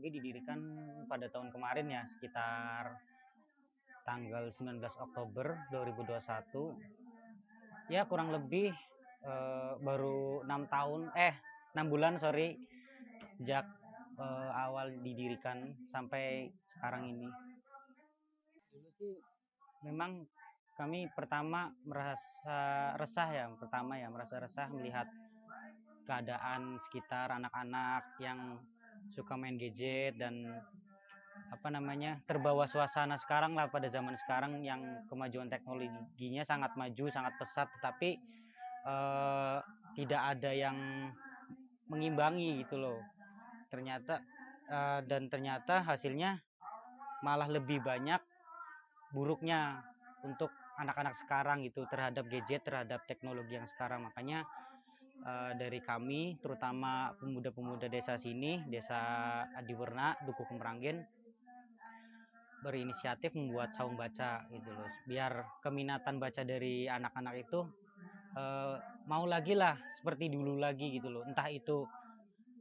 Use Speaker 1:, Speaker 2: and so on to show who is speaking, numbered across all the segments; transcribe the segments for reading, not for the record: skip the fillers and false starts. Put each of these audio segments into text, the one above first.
Speaker 1: lebih didirikan pada tahun kemarin ya, sekitar tanggal 19 Oktober 2021. Ya kurang lebih baru 6 bulan sorry, sejak awal didirikan sampai sekarang ini. Dulu sih memang kami pertama merasa resah ya, merasa resah melihat keadaan sekitar anak-anak yang suka main gadget dan terbawa suasana sekarang lah, pada zaman sekarang yang kemajuan teknologinya sangat maju, sangat pesat, tetapi tidak ada yang mengimbangi gitu loh. Ternyata hasilnya malah lebih banyak buruknya untuk anak-anak sekarang gitu, terhadap gadget, terhadap teknologi yang sekarang. Makanya dari kami, terutama pemuda-pemuda desa sini, desa Adiwerna, Dukuh Kemeranggen, berinisiatif membuat saung baca gitu loh, biar keminatan baca dari anak-anak itu mau lagi lah seperti dulu lagi gitu loh, entah itu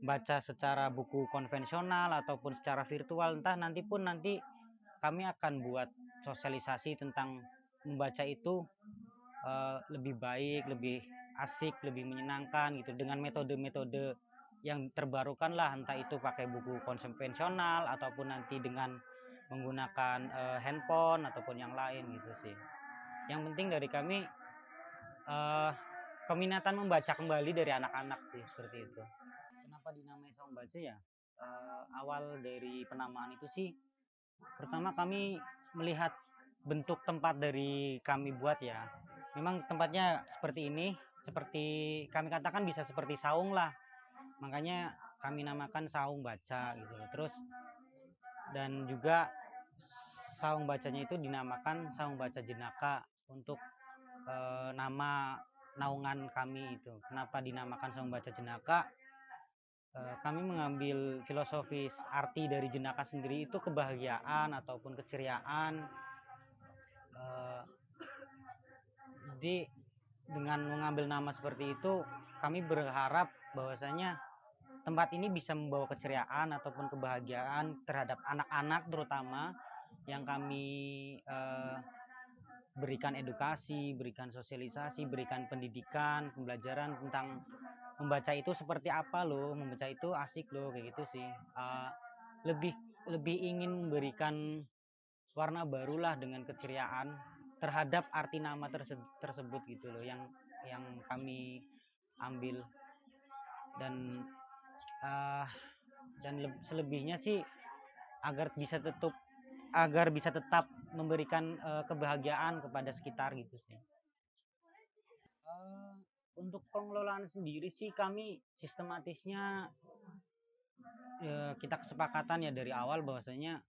Speaker 1: baca secara buku konvensional ataupun secara virtual, nanti kami akan buat sosialisasi tentang membaca itu lebih baik, lebih asik, lebih menyenangkan gitu, dengan metode-metode yang terbarukan lah, entah itu pakai buku konvensional ataupun nanti dengan menggunakan handphone ataupun yang lain gitu sih. Yang penting dari kami peminatan membaca kembali dari anak-anak sih, seperti itu. Kenapa dinamai saung baca ya? Awal dari penamaan itu sih, pertama kami melihat bentuk tempat dari kami buat ya. Memang tempatnya seperti ini, seperti kami katakan bisa seperti saung lah. Makanya kami namakan saung baca gitu loh. Terus dan juga saung bacanya itu dinamakan saung baca jenaka untuk nama naungan kami itu. Kenapa dinamakan saung baca jenaka? Kami mengambil filosofis arti dari jenaka sendiri itu kebahagiaan ataupun keceriaan. Jadi dengan mengambil nama seperti itu, kami berharap bahwasanya tempat ini bisa membawa keceriaan ataupun kebahagiaan terhadap anak-anak, terutama yang kami berikan edukasi, berikan sosialisasi, berikan pendidikan, pembelajaran tentang membaca itu seperti apa loh, membaca itu asik loh, kayak gitu sih. Lebih lebih ingin memberikan warna barulah dengan keceriaan terhadap arti nama tersebut gitu loh, yang kami ambil. Dan selebihnya sih agar bisa tetap memberikan kebahagiaan kepada sekitar gitu sih. Untuk pengelolaan sendiri sih kami sistematisnya kita kesepakatan ya dari awal bahwasanya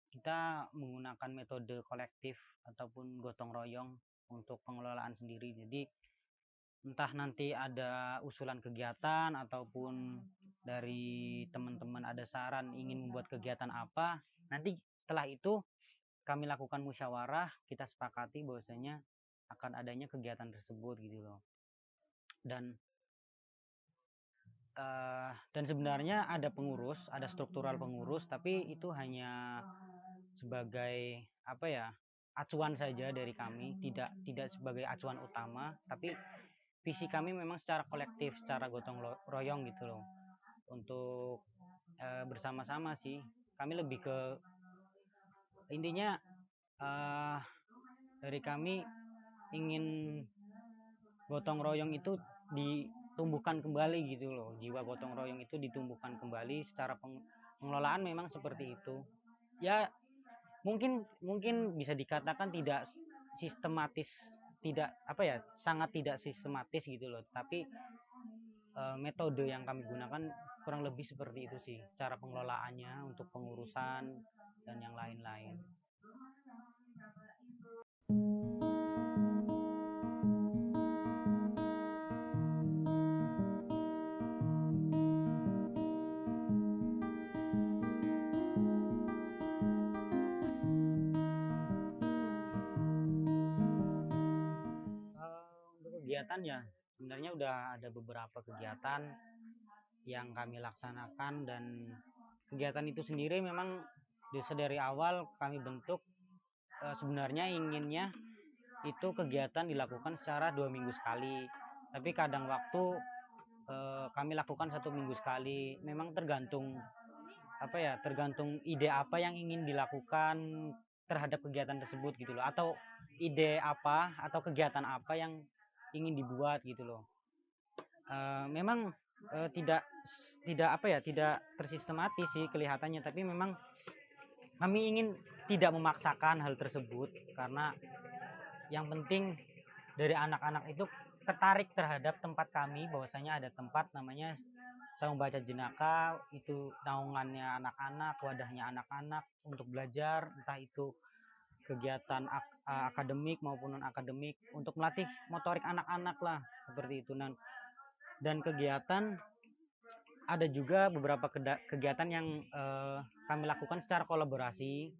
Speaker 1: kita menggunakan metode kolektif ataupun gotong royong untuk pengelolaan sendiri. Jadi entah nanti ada usulan kegiatan ataupun dari teman-teman ada saran ingin membuat kegiatan apa, nanti setelah itu kami lakukan musyawarah, kita sepakati bahwasanya akan adanya kegiatan tersebut gitu loh. Dan sebenarnya ada pengurus, ada struktural pengurus, tapi itu hanya sebagai acuan saja dari kami, tidak sebagai acuan utama, tapi visi kami memang secara kolektif, secara gotong royong gitu loh, untuk bersama-sama sih. Kami lebih ke intinya dari kami ingin gotong royong itu ditumbuhkan kembali gitu loh, jiwa gotong royong itu ditumbuhkan kembali. Secara pengelolaan memang seperti itu ya, mungkin bisa dikatakan tidak sistematis, sangat tidak sistematis gitu loh, tapi metode yang kami gunakan kurang lebih seperti itu sih, cara pengelolaannya untuk pengurusan dan yang lain-lain. Untuk kegiatan ya sebenarnya udah ada beberapa kegiatan yang kami laksanakan dan kegiatan itu sendiri memang dari awal kami bentuk sebenarnya inginnya itu kegiatan dilakukan secara 2 minggu sekali, tapi kadang waktu kami lakukan 1 minggu sekali. Memang tergantung apa ya, tergantung ide apa yang ingin dilakukan terhadap kegiatan tersebut gitu loh, atau ide apa atau kegiatan apa yang ingin dibuat gitu loh. Memang tidak tidak apa ya, tidak tersistematis sih kelihatannya, tapi memang kami ingin tidak memaksakan hal tersebut, karena yang penting dari anak-anak itu tertarik terhadap tempat kami, bahwasanya ada tempat namanya Saung Baca Jenaka, itu naungannya anak-anak, wadahnya anak-anak untuk belajar, entah itu kegiatan akademik maupun non akademik, untuk melatih motorik anak-anak lah seperti itu. Dan kegiatan ada juga beberapa kegiatan yang kami lakukan secara kolaborasi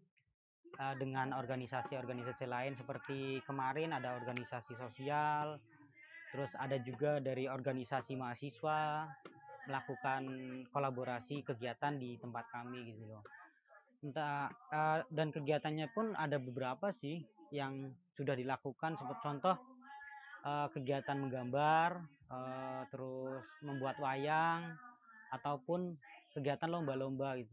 Speaker 1: dengan organisasi-organisasi lain, seperti kemarin ada organisasi sosial, terus ada juga dari organisasi mahasiswa melakukan kolaborasi kegiatan di tempat kami gitu loh. Entah dan kegiatannya pun ada beberapa sih yang sudah dilakukan, seperti contoh kegiatan menggambar, terus membuat wayang, ataupun kegiatan lomba-lomba gitu.